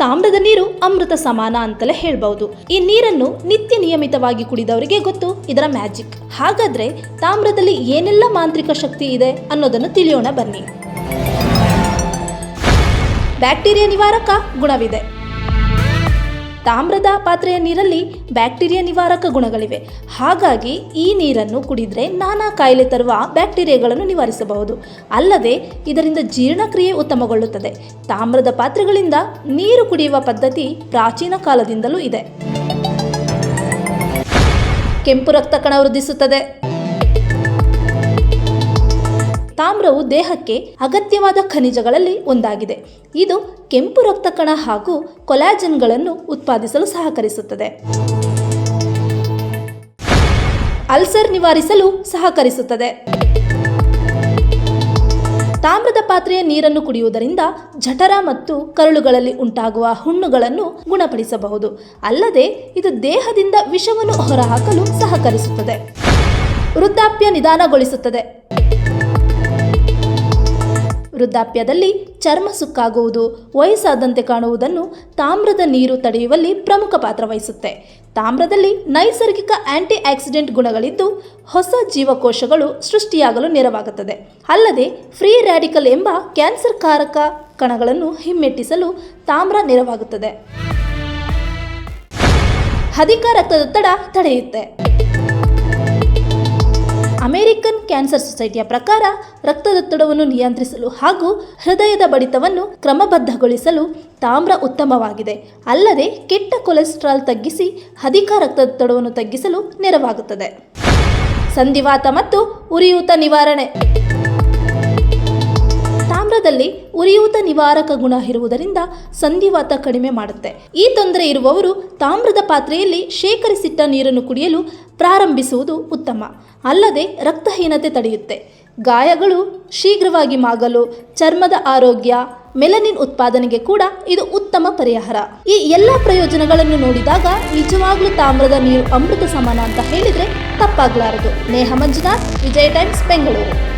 ತಾಮ್ರದ ನೀರು ಅಮೃತ ಸಮಾನ ಅಂತಲೇ ಹೇಳ್ಬಹುದು. ಈ ನೀರನ್ನು ನಿತ್ಯ ನಿಯಮಿತವಾಗಿ ಕುಡಿದವರಿಗೆ ಗೊತ್ತು ಇದರ ಮ್ಯಾಜಿಕ್. ಹಾಗಾದ್ರೆ ತಾಮ್ರದಲ್ಲಿ ಏನೆಲ್ಲ ಮಾಂತ್ರಿಕ ಶಕ್ತಿ ಇದೆ ಅನ್ನೋದನ್ನು ತಿಳಿಯೋಣ ಬನ್ನಿ. ಬ್ಯಾಕ್ಟೀರಿಯಾ ನಿವಾರಕ ಗುಣವಿದೆ. ತಾಮ್ರದ ಪಾತ್ರೆಯ ನೀರಲ್ಲಿ ಬ್ಯಾಕ್ಟೀರಿಯಾ ನಿವಾರಕ ಗುಣಗಳಿವೆ. ಹಾಗಾಗಿ ಈ ನೀರನ್ನು ಕುಡಿದ್ರೆ ನಾನಾ ಕಾಯಿಲೆ ತರುವ ಬ್ಯಾಕ್ಟೀರಿಯಾಗಳನ್ನು ನಿವಾರಿಸಬಹುದು. ಅಲ್ಲದೆ ಇದರಿಂದ ಜೀರ್ಣಕ್ರಿಯೆ ಉತ್ತಮಗೊಳ್ಳುತ್ತದೆ. ತಾಮ್ರದ ಪಾತ್ರೆಗಳಿಂದ ನೀರು ಕುಡಿಯುವ ಪದ್ಧತಿ ಪ್ರಾಚೀನ ಕಾಲದಿಂದಲೂ ಇದೆ. ಕೆಂಪು ರಕ್ತ ಕಣ ವೃದ್ಧಿಸುತ್ತದೆ. ತಾಮ್ರವು ದೇಹಕ್ಕೆ ಅಗತ್ಯವಾದ ಖನಿಜಗಳಲ್ಲಿ ಒಂದಾಗಿದೆ. ಇದು ಕೆಂಪು ರಕ್ತ ಕಣ ಹಾಗೂ ಕೊಲಾಜನ್ಗಳನ್ನು ಉತ್ಪಾದಿಸಲು ಸಹಕರಿಸುತ್ತದೆ. ಅಲ್ಸರ್ ನಿವಾರಿಸಲು ಸಹಕರಿಸುತ್ತದೆ. ತಾಮ್ರದ ಪಾತ್ರೆಯ ನೀರನ್ನು ಕುಡಿಯುವುದರಿಂದ ಜಠರ ಮತ್ತು ಕರುಳುಗಳಲ್ಲಿ ಉಂಟಾಗುವ ಹುಣ್ಣುಗಳನ್ನು ಗುಣಪಡಿಸಬಹುದು. ಅಲ್ಲದೆ ಇದು ದೇಹದಿಂದ ವಿಷವನ್ನು ಹೊರಹಾಕಲು ಸಹಕರಿಸುತ್ತದೆ. ವೃದ್ಧಾಪ್ಯ ನಿಧಾನಗೊಳಿಸುತ್ತದೆ. ವೃದ್ಧಾಪ್ಯದಲ್ಲಿ ಚರ್ಮ ಸುಕ್ಕಾಗುವುದು, ವಯಸ್ಸಾದಂತೆ ಕಾಣುವುದನ್ನು ತಾಮ್ರದ ನೀರು ತಡೆಯುವಲ್ಲಿ ಪ್ರಮುಖ ಪಾತ್ರ ವಹಿಸುತ್ತೆ. ತಾಮ್ರದಲ್ಲಿ ನೈಸರ್ಗಿಕ ಆಂಟಿ ಆಕ್ಸಿಡೆಂಟ್ ಗುಣಗಳಿದ್ದು ಹೊಸ ಜೀವಕೋಶಗಳು ಸೃಷ್ಟಿಯಾಗಲು ನೆರವಾಗುತ್ತದೆ. ಅಲ್ಲದೆ ಫ್ರೀ ರ್ಯಾಡಿಕಲ್ ಎಂಬ ಕ್ಯಾನ್ಸರ್ ಕಾರಕ ಕಣಗಳನ್ನು ಹಿಮ್ಮೆಟ್ಟಿಸಲು ತಾಮ್ರ ನೆರವಾಗುತ್ತದೆ. ಅಧಿಕ ರಕ್ತದೊತ್ತಡ ತಡೆಯುತ್ತೆ. ಅಮೆರಿಕನ್ ಕ್ಯಾನ್ಸರ್ ಸೊಸೈಟಿಯ ಪ್ರಕಾರ ರಕ್ತದೊತ್ತಡವನ್ನು ನಿಯಂತ್ರಿಸಲು ಹಾಗೂ ಹೃದಯದ ಬಡಿತವನ್ನು ಕ್ರಮಬದ್ಧಗೊಳಿಸಲು ತಾಮ್ರ ಉತ್ತಮವಾಗಿದೆ. ಅಲ್ಲದೆ ಕೆಟ್ಟ ಕೊಲೆಸ್ಟ್ರಾಲ್ ತಗ್ಗಿಸಿ ಅಧಿಕ ರಕ್ತದೊತ್ತಡವನ್ನು ತಗ್ಗಿಸಲು ನೆರವಾಗುತ್ತದೆ. ಸಂಧಿವಾತ ಮತ್ತು ಉರಿಯೂತ ನಿವಾರಣೆ. ತಾಮ್ರದಲ್ಲಿ ಉರಿಯೂತ ನಿವಾರಕ ಗುಣ ಇರುವುದರಿಂದ ಸಂಧಿವಾತ ಕಡಿಮೆ ಮಾಡುತ್ತೆ. ಈ ತೊಂದರೆ ಇರುವವರು ತಾಮ್ರದ ಪಾತ್ರೆಯಲ್ಲಿ ಶೇಖರಿಸಿಟ್ಟ ನೀರನ್ನು ಕುಡಿಯಲು ಪ್ರಾರಂಭಿಸುವುದು ಉತ್ತಮ. ಅಲ್ಲದೆ ರಕ್ತಹೀನತೆ ತಡೆಯುತ್ತೆ. ಗಾಯಗಳು ಶೀಘ್ರವಾಗಿ ಮಾಗಲು, ಚರ್ಮದ ಆರೋಗ್ಯ, ಮೆಲನಿನ್ ಉತ್ಪಾದನೆಗೆ ಕೂಡ ಇದು ಉತ್ತಮ ಪರಿಹಾರ. ಈ ಎಲ್ಲ ಪ್ರಯೋಜನಗಳನ್ನು ನೋಡಿದಾಗ ನಿಜವಾಗ್ಲೂ ತಾಮ್ರದ ನೀರು ಅಮೃತ ಸಮಾನ ಅಂತ ಹೇಳಿದ್ರೆ ತಪ್ಪಾಗಲಾರದು. ನೇಹ ಮಂಜುನಾಥ್, ವಿಜಯ ಟೈಮ್ಸ್, ಬೆಂಗಳೂರು.